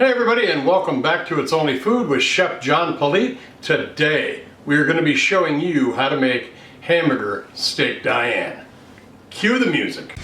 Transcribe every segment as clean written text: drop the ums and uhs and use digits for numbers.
Hey everybody, and welcome back to It's Only Food with Chef John Politte. Today we are going to be showing you how to make hamburger steak Diane. Cue the music.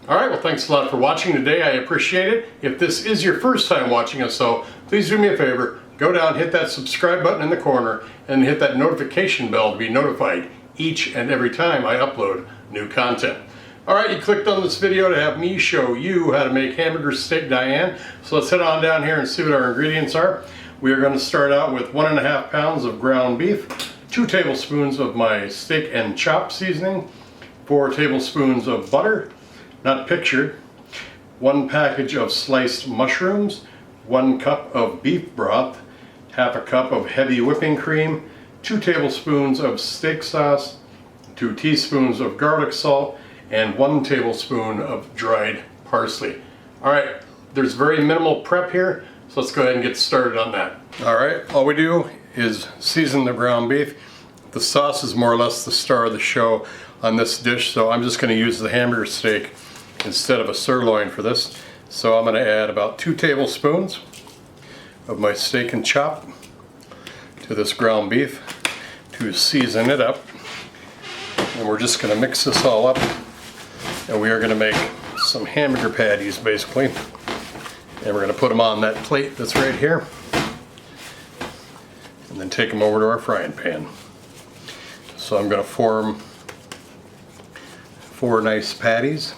Alright, well thanks a lot for watching today. I appreciate it. If this is your first time watching us, so please do me a favor, go down, hit that subscribe button in the corner, and hit that notification bell to be notified each and every time I upload new content. Alright, you clicked on this video to have me show you how to make hamburger steak Diane. So let's head on down here and see what our ingredients are. We are going to start out with 1.5 pounds of ground beef, 2 tablespoons of my steak and chop seasoning, 4 tablespoons of butter, not pictured, 1 package of sliced mushrooms, 1 cup of beef broth, half a cup of heavy whipping cream, 2 tablespoons of steak sauce, 2 teaspoons of garlic salt, and 1 tablespoon of dried parsley. Alright, there's very minimal prep here, so let's go ahead and get started on that. Alright, all we do is season the ground beef. The sauce is more or less the star of the show on this dish, so I'm just going to use the hamburger steak instead of a sirloin for this. So I'm going to add about 2 tablespoons of my steak and chop to this ground beef to season it up. And we're just going to mix this all up, and we are going to make some hamburger patties basically, and we're going to put them on that plate that's right here and then take them over to our frying pan. So I'm going to form 4 nice patties,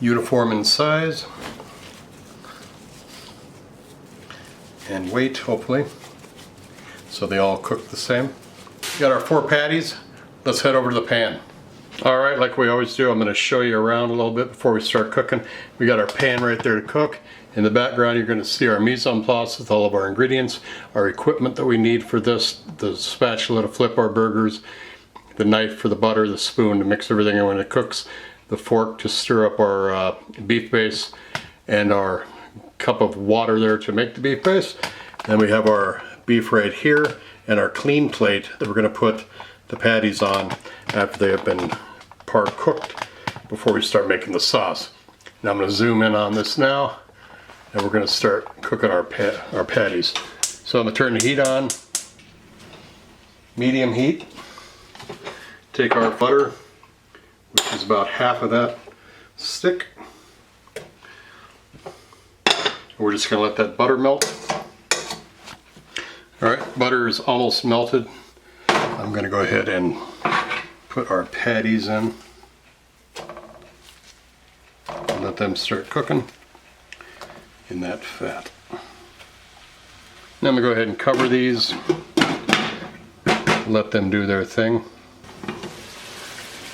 uniform in size and weight, hopefully, so they all cook the same. Got our 4 patties. Let's head over to the pan. Alright, like we always do, I'm going to show you around a little bit before we start cooking. We got our pan right there to cook. In the background you're going to see our mise en place with all of our ingredients, our equipment that we need for this, the spatula to flip our burgers, the knife for the butter, the spoon to mix everything in when it cooks, the fork to stir up our beef base, and our cup of water there to make the beef base. Then we have our beef right here and our clean plate that we're going to put the patties on after they have been part cooked before we start making the sauce. Now I'm going to zoom in on this now, and we're going to start cooking our patties. So I'm going to turn the heat on, medium heat. Take our butter, which is about half of that stick. We're just going to let that butter melt. Alright, butter is almost melted. I'm going to go ahead and put our patties in and let them start cooking in that fat. Now I'm going to go ahead and cover these, let them do their thing.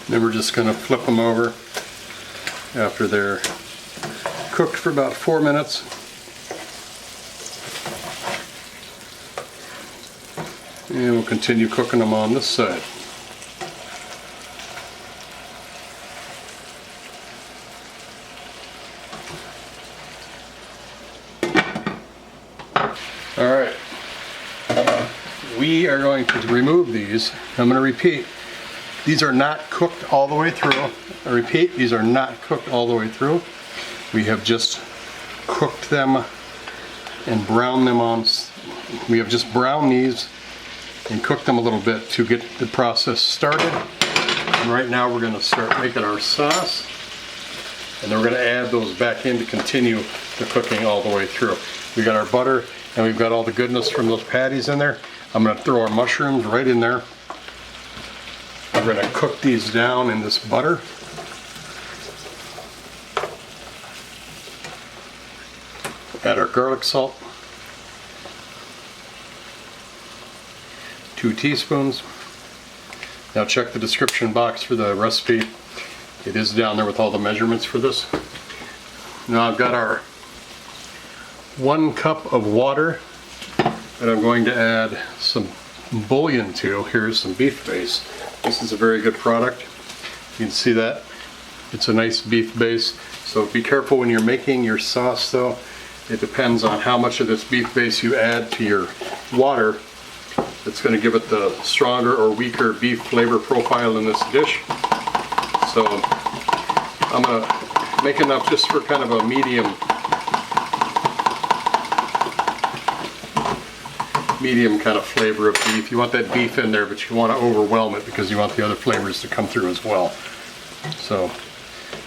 Then we're just going to flip them over after they're cooked for about 4 minutes. And we'll continue cooking them on this side. Alright, we are going to remove these. I'm going to repeat. These are not cooked all the way through. I repeat, these are not cooked all the way through. We have just cooked them and browned them on. We have just browned these and cooked them a little bit to get the process started. And right now we're going to start making our sauce, and then we're going to add those back in to continue the cooking all the way through. We got our butter and we've got all the goodness from those patties in there. I'm going to throw our mushrooms right in there. We're going to cook these down in this butter. Add our garlic salt. 2 teaspoons. Now check the description box for the recipe. It is down there with all the measurements for this. Now I've got our 1 cup of water that I'm going to add some bouillon to. Here's some beef base. This is a very good product. You can see that. It's a nice beef base. So be careful when you're making your sauce though. It depends on how much of this beef base you add to your water. It's going to give it the stronger or weaker beef flavor profile in this dish. So I'm going to make enough just for kind of a medium kind of flavor of beef. You want that beef in there, but you want to overwhelm it because you want the other flavors to come through as well. So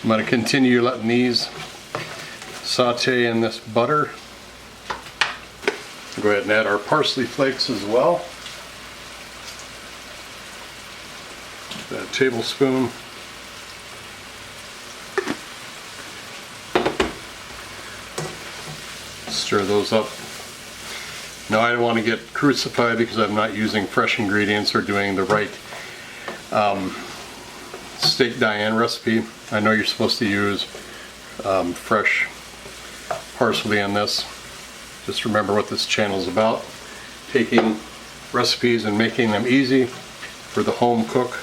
I'm going to continue letting these saute in this butter. Go ahead and add our parsley flakes as well. A tablespoon. Stir those up. Now I don't want to get crucified because I'm not using fresh ingredients or doing the right steak Diane recipe. I know you're supposed to use fresh parsley on this. Just remember what this channel is about. Taking recipes and making them easy for the home cook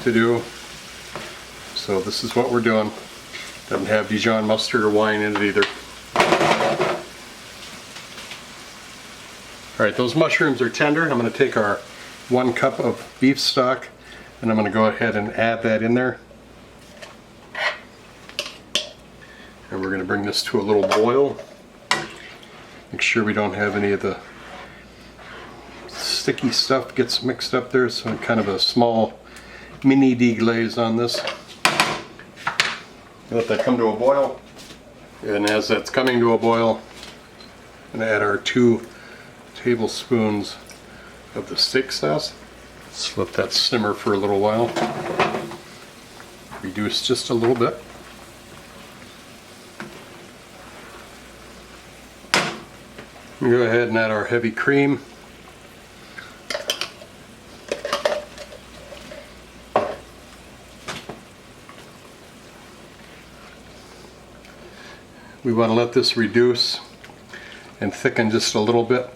to do. So this is what we're doing. Doesn't have Dijon mustard or wine in it either. Alright, those mushrooms are tender. I'm going to take our 1 cup of beef stock and I'm going to go ahead and add that in there. And we're going to bring this to a little boil. Make sure we don't have any of the sticky stuff gets mixed up there, so kind of a small mini deglaze on this. Let that come to a boil. And as that's coming to a boil, I'm going to add our 2 tablespoons of the steak sauce. Let's let that simmer for a little while. Reduce just a little bit. We'll go ahead and add our heavy cream. We want to let this reduce and thicken just a little bit.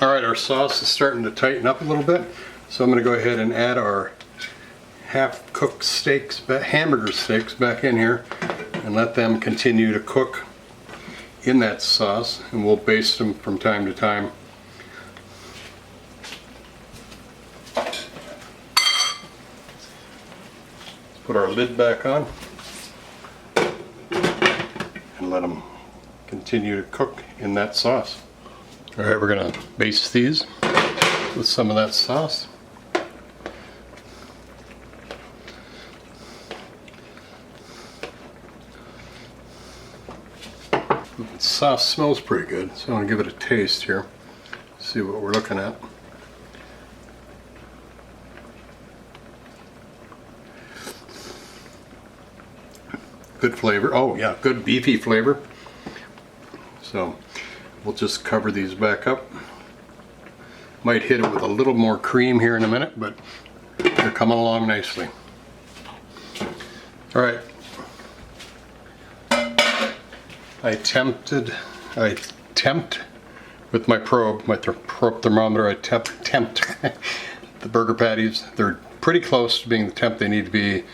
Alright, our sauce is starting to tighten up a little bit, so I'm going to go ahead and add our half-cooked steaks, hamburger steaks back in here and let them continue to cook in that sauce, and we'll baste them from time to time. Put our lid back on and let them continue to cook in that sauce. Alright, we're going to baste these with some of that sauce. The sauce smells pretty good, so I'm going to give it a taste here. See what we're looking at. Good flavor. Oh yeah, good beefy flavor. So we'll just cover these back up. Might hit it with a little more cream here in a minute, but they're coming along nicely. All right. I tempt with my probe thermometer. I tempt the burger patties. They're pretty close to being the temp they need to be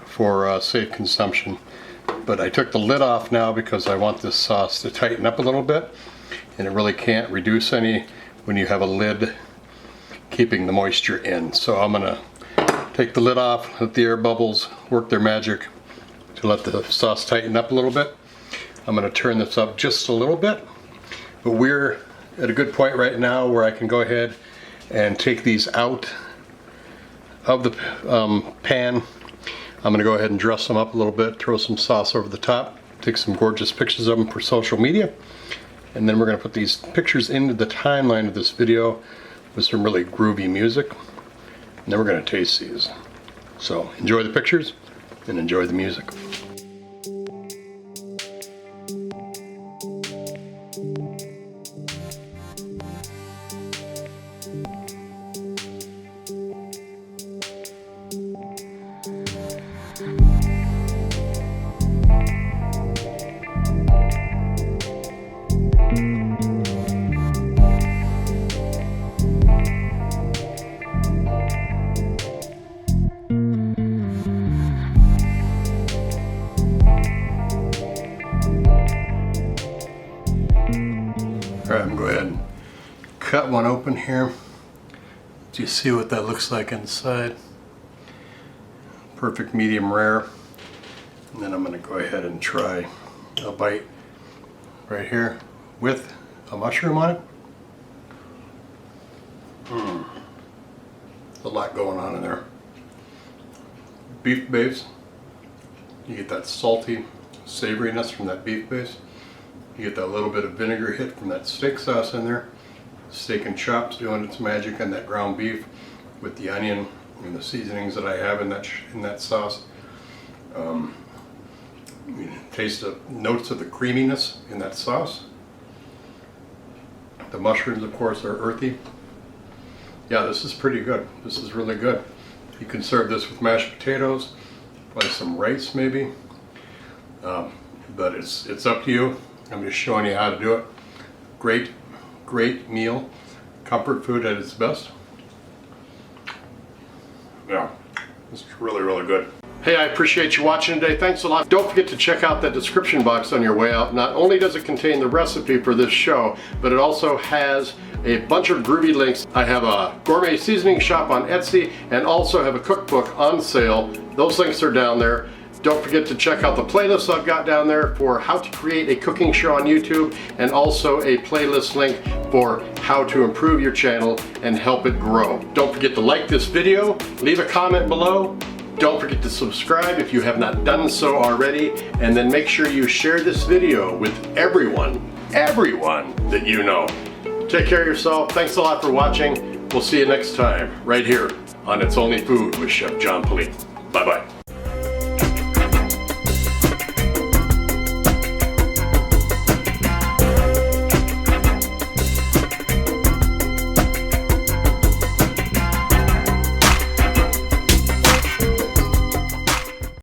for safe consumption. But I took the lid off now because I want this sauce to tighten up a little bit, and it really can't reduce any when you have a lid keeping the moisture in. So I'm gonna take the lid off, let the air bubbles work their magic to let the sauce tighten up a little bit. I'm gonna turn this up just a little bit, but we're at a good point right now where I can go ahead and take these out of the pan. I'm gonna go ahead and dress them up a little bit, throw some sauce over the top, take some gorgeous pictures of them for social media, and then we're gonna put these pictures into the timeline of this video with some really groovy music, and then we're gonna taste these. So enjoy the pictures and enjoy the music. right, I'm gonna go ahead and cut one open here. Do you see what that looks like inside? Perfect medium rare. And then I'm gonna go ahead and try a bite right here with a mushroom on it. A lot going on in there. Beef base. You get that salty savoriness from that beef base. You get that little bit of vinegar hit from that steak sauce in there. Steak and chops doing its magic on that ground beef with the onion and the seasonings that I have in that sauce. You taste the notes of the creaminess in that sauce. The mushrooms, of course, are earthy. Yeah, this is pretty good. This is really good. You can serve this with mashed potatoes, probably some rice maybe. But it's up to you. I'm just showing you how to do it. Great meal. Comfort food at its best. Yeah, it's really, really good. Hey, I appreciate you watching today. Thanks a lot. Don't forget to check out that description box on your way out. Not only does it contain the recipe for this show, but it also has a bunch of groovy links. I have a gourmet seasoning shop on Etsy and also have a cookbook on sale. Those links are down there. Don't forget to check out the playlist I've got down there for how to create a cooking show on YouTube, and also a playlist link for how to improve your channel and help it grow. Don't forget to like this video, leave a comment below. Don't forget to subscribe if you have not done so already, and then make sure you share this video with everyone that you know. Take care of yourself. Thanks a lot for watching. We'll see you next time right here on It's Only Food with Chef John Politte. Bye-bye.